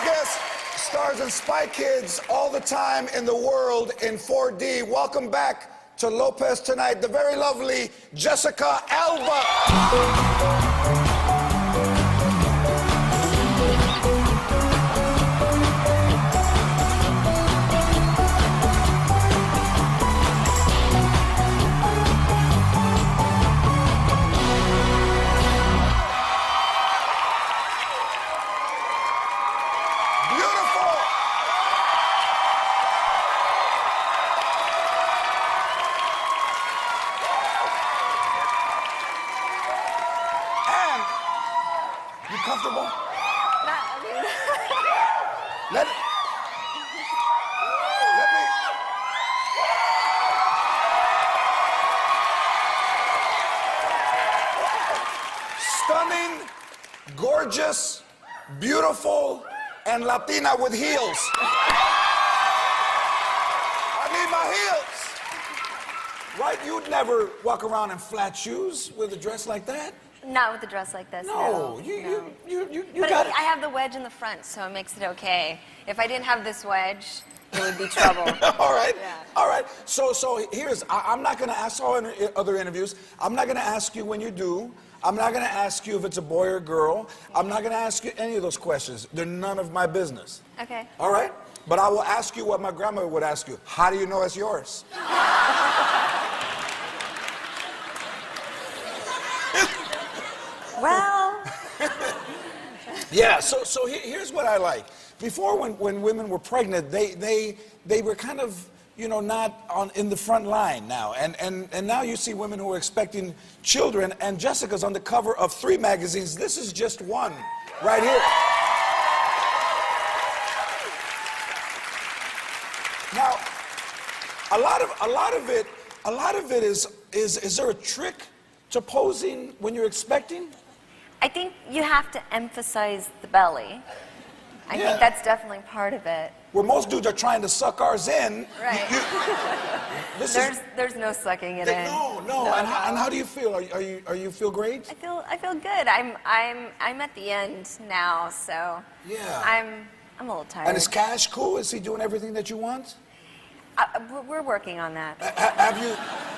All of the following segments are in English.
Lopez stars in Spy Kids all the time in the world in 4D. Welcome back to Lopez tonight, the very lovely Jessica Alba. You comfortable? Let me. Stunning, gorgeous, beautiful, and Latina with heels. I need my heels. Right? You'd never walk around in flat shoes with a dress like that? Not with a dress like this. No, you but got it. I have the wedge in the front, so it makes it okay. If I didn't have this wedge, it would be trouble. All right, yeah. All right. So here's, I'm not going to ask all other interviews. I'm not going to ask you when you do. I'm not going to ask you if it's a boy or girl. I'm not going to ask you any of those questions. They're none of my business. Okay. All right? But I will ask you what my grandmother would ask you. How do you know it's yours? Well. Yeah, so here's what I like. Before, when women were pregnant, they were kind of, you know, not in the front line now. And now you see women who are expecting children, and Jessica's on the cover of 3 magazines. This is just one right here. Now, a lot of it is there a trick to posing when you're expecting? I think you have to emphasize the belly. I think that's definitely part of it. Where most dudes are trying to suck ours in. Right. There's no sucking it in. No. And how do you feel? Are you feel great? I feel good. I'm at the end now, so yeah. I'm a little tired. And is Cash cool? Is he doing everything that you want? We're working on that.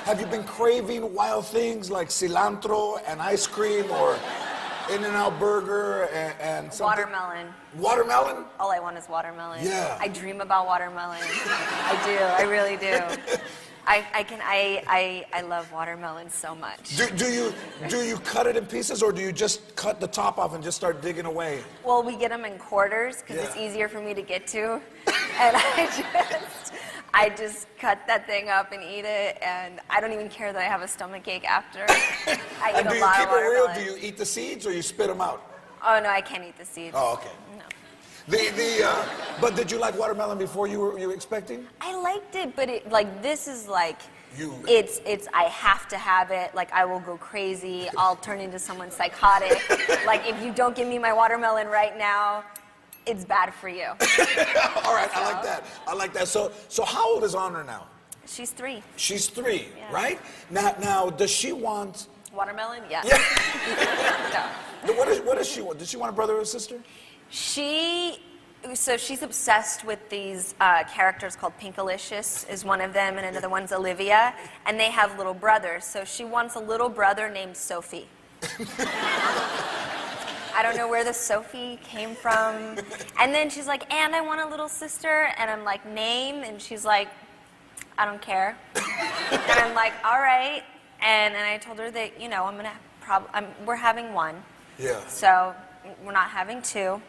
Have you been craving wild things like cilantro and ice cream, or In-N-Out burger and something? Watermelon. Watermelon? All I want is watermelon. Yeah. I dream about watermelon. I do. I really do. I love watermelon so much. Do you cut it in pieces, or do you just cut the top off and just start digging away? Well, we get them in quarters because it's easier for me to get to, and I just cut that thing up and eat it, and I don't even care that I have a stomachache after. I eat a lot of watermelon. Do you keep it real? Do you eat the seeds or you spit them out? Oh no, I can't eat the seeds. Oh, okay. No. But did you like watermelon before you were expecting? I liked it, but this is like, it's I have to have it. Like, I will go crazy. I'll turn into someone psychotic. Like, if you don't give me my watermelon right now, it's bad for you. All right, so. I like that. So how old is Honor now? She's 3. She's 3, right? Now, does she want watermelon? Yeah. No. What does she want? Does she want a brother or a sister? So she's obsessed with these characters called Pinkalicious is one of them, and another one's Olivia, and they have little brothers. So she wants a little brother named Sophie. I don't know where the Sophie came from. And then she's like, and I want a little sister, and I'm like, name? And she's like, I don't care. And I'm like, all right. And I told her that, you know, we're having 1. Yeah. So we're not having 2.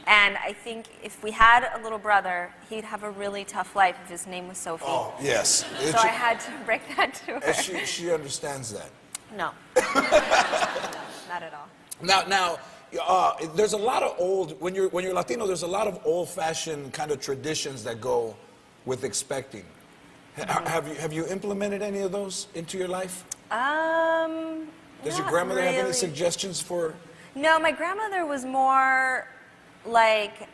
And I think if we had a little brother, he'd have a really tough life if his name was Sophie. Oh, yes. So I had to break that to her. And she understands that. No. Not at all. Now, there's a lot of when you're Latino, there's a lot of old-fashioned kind of traditions that go with expecting. Have you implemented any of those into your life? Does your grandmother have any suggestions for? No, my grandmother was more like,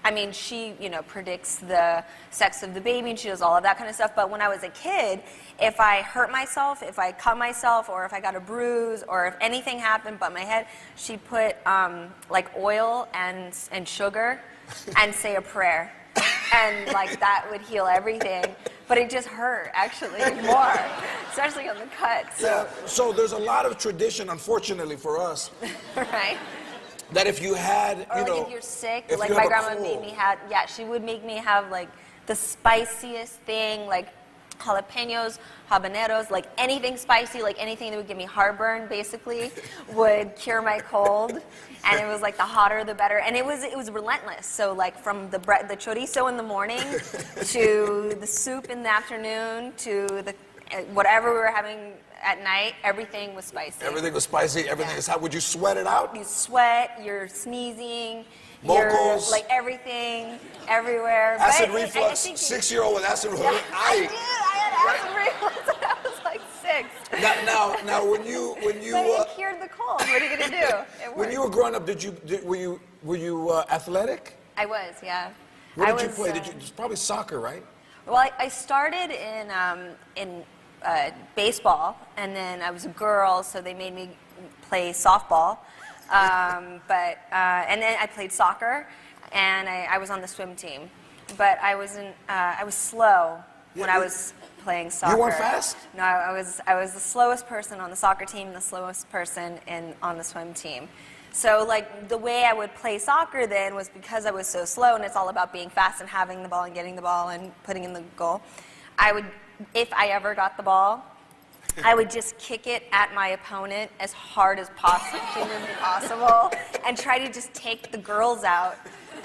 I mean, she, you know, predicts the sex of the baby and she does all of that kind of stuff. But when I was a kid, if I hurt myself, if I cut myself, or if I got a bruise, or if anything happened but my head, she put like oil and sugar and say a prayer. And like that would heal everything. But it just hurt, actually, more, especially on the cut. So. Yeah. So there's a lot of tradition, unfortunately for us. Right. That if you had, or you like know, if you're sick, if like you my have a grandma cold. made me have, yeah, she would make me have like the spiciest thing, like jalapenos, habaneros, like anything spicy, like anything that would give me heartburn, basically, would cure my cold. And it was like the hotter the better, and it was relentless. So like from the chorizo in the morning to the soup in the afternoon to the whatever we were having at night, everything was spicy. Everything was spicy. Everything is hot. Would you sweat it out? You sweat. You're sneezing. Mocos. You're, like everything, everywhere. Acid But reflux. I think 6-year-old with acid reflux. yeah, I did. I had acid reflux when I was like 6. Now, when you But it cured the cold. What are you gonna do? It worked. when you were growing up, were you athletic? I was, yeah. What did you play? It's probably soccer, right? Well, I started in baseball, and then I was a girl, so they made me play softball. And then I played soccer, and I was on the swim team. But I was slow when I was playing soccer. You weren't fast? No, I was the slowest person on the soccer team, the slowest person on the swim team. So like the way I would play soccer then was because I was so slow, and it's all about being fast and having the ball and getting the ball and putting in the goal. I would, if I ever got the ball, I would just kick it at my opponent as hard as humanly possible and try to just take the girls out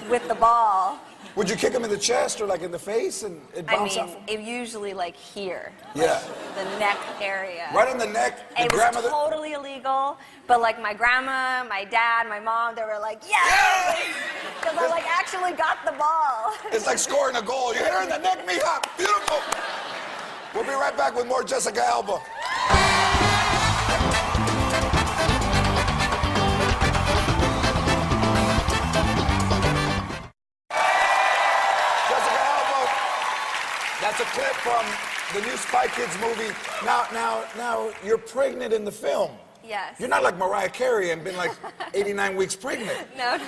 with the ball. Would you kick them in the chest or like in the face and it bounce off? It usually like here. Yeah. The neck area. Right on the neck. It was totally illegal, but like my grandma, my dad, my mom, they were like, yes! Because I like actually got the ball. It's like scoring a goal. You hit her in the neck, mija. Beautiful. We'll be right back with more Jessica Alba. That's a clip from the new Spy Kids movie. Now, you're pregnant in the film. Yes. You're not like Mariah Carey and been like 89 weeks pregnant. No.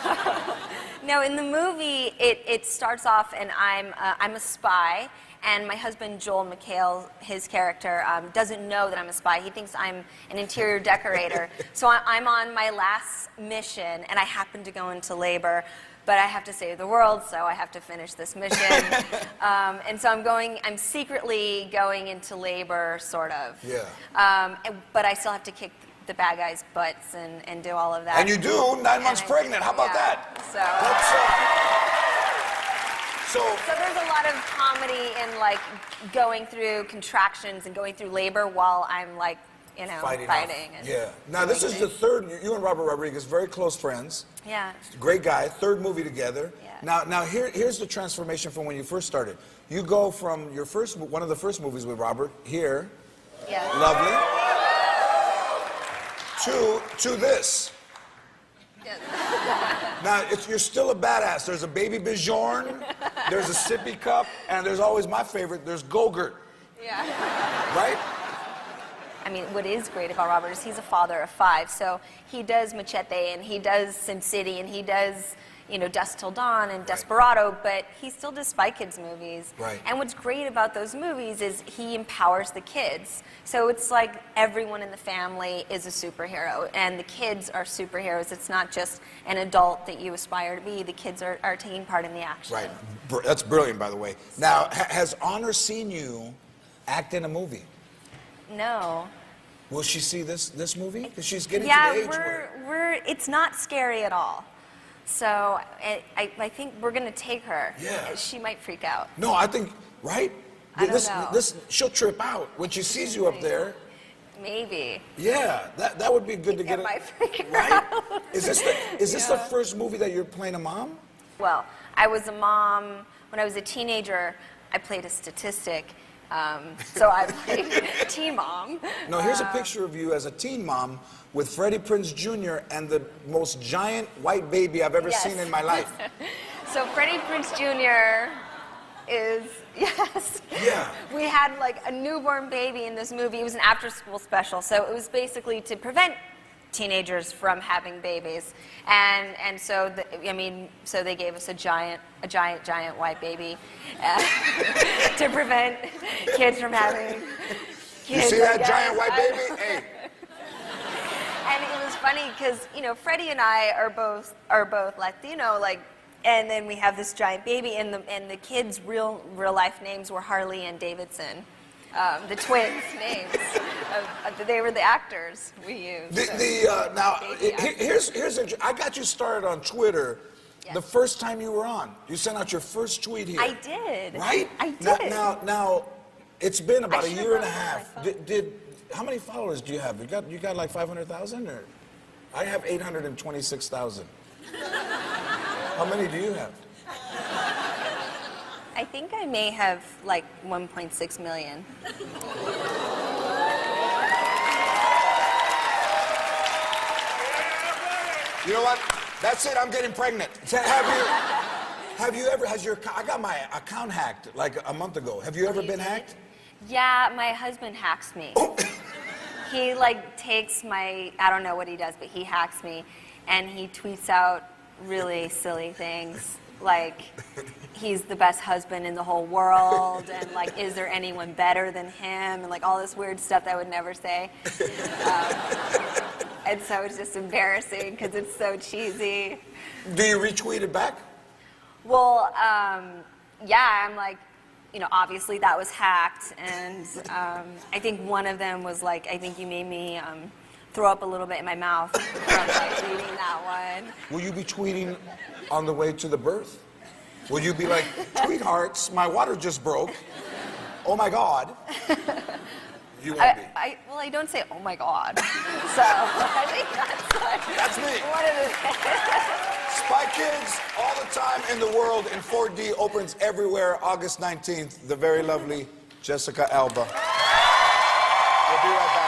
No, in the movie, it starts off and I'm a spy, and my husband, Joel McHale, his character, doesn't know that I'm a spy. He thinks I'm an interior decorator. So I'm on my last mission, and I happen to go into labor. But I have to save the world, so I have to finish this mission. And so I'm secretly going into labor, sort of. Yeah. But I still have to kick the bad guys' butts and do all of that. And you do, 9 months pregnant. How about that? So there's a lot of comedy in like going through contractions and going through labor while I'm like, you know, fighting. Yeah. Now this is the third. You and Robert Rodriguez, very close friends. Yeah. Great guy. Third movie together. Yeah. Now here's the transformation from when you first started. You go from your one of the first movies with Robert here. Yeah. Lovely. To this. Yeah. Now you're still a badass. There's a baby Bjorn, there's a sippy cup, and there's always my favorite. There's Gogurt. Yeah. Right. I mean, what is great about Robert is he's a father of 5, so he does Machete and he does Sin City and he does, you know, Dusk Till Dawn and Desperado, but he still does Spy Kids movies. Right. And what's great about those movies is he empowers the kids. So it's like everyone in the family is a superhero, and the kids are superheroes. It's not just an adult that you aspire to be. The kids are taking part in the action. Right. That's brilliant, by the way. Now, has Honor seen you act in a movie? No. Will she see this movie? Because she's getting Yeah, to the age where... it's not scary at all. So I think we're gonna take her. Yeah. She might freak out. No, I think, right? I don't know. She'll trip out when she sees you up there. Maybe. Yeah, that would be good to get It might freak her right? out. Is this the first movie that you're playing a mom? Well, I was a mom when I was a teenager. I played a statistic. So I played teen mom. No, here's a picture of you as a teen mom with Freddie Prinze Jr. and the most giant white baby I've ever Yes. seen in my life. So Freddie Prinze Jr. is, yes. Yeah. We had like a newborn baby in this movie. It was an after-school special, so it was basically to prevent teenagers from having babies, and so so they gave us a giant white baby to prevent kids from having kids. You see that giant white baby? Hey. And it was funny because Freddie and I are both Latino, like, and then we have this giant baby, and the kids' real life names were Harley and Davidson. The twins' names. They were the actors we used. Here's I got you started on Twitter. Yes. The first time you were on, you sent out your first tweet here. I did. Right? I did. Now, it's been about a year and a half. My phone. How many followers do you have? You got like 500,000, or I have 826,000. How many do you have? I think I may have like 1.6 million. You know what? That's it. I'm getting pregnant. I got my account hacked like a month ago. Have you ever been hacked? Yeah, my husband hacks me. He like takes I don't know what he does, but he hacks me, and he tweets out really silly things. Like, he's the best husband in the whole world, and like, is there anyone better than him, and like all this weird stuff that I would never say. And so it's just embarrassing because it's so cheesy. Do you retweet it back? Well, yeah, I'm like, obviously that was hacked, and I think one of them was like, I think you made me throw up a little bit in my mouth from like reading that one. Will you be tweeting on the way to the birth? Will you be like, tweet hearts, my water just broke. Oh my God. You won't be. Well, I don't say, oh my God. So I think that's me. One of the Spy Kids all the time in the world in 4D opens everywhere August 19th. The very lovely Jessica Alba. We'll be right back.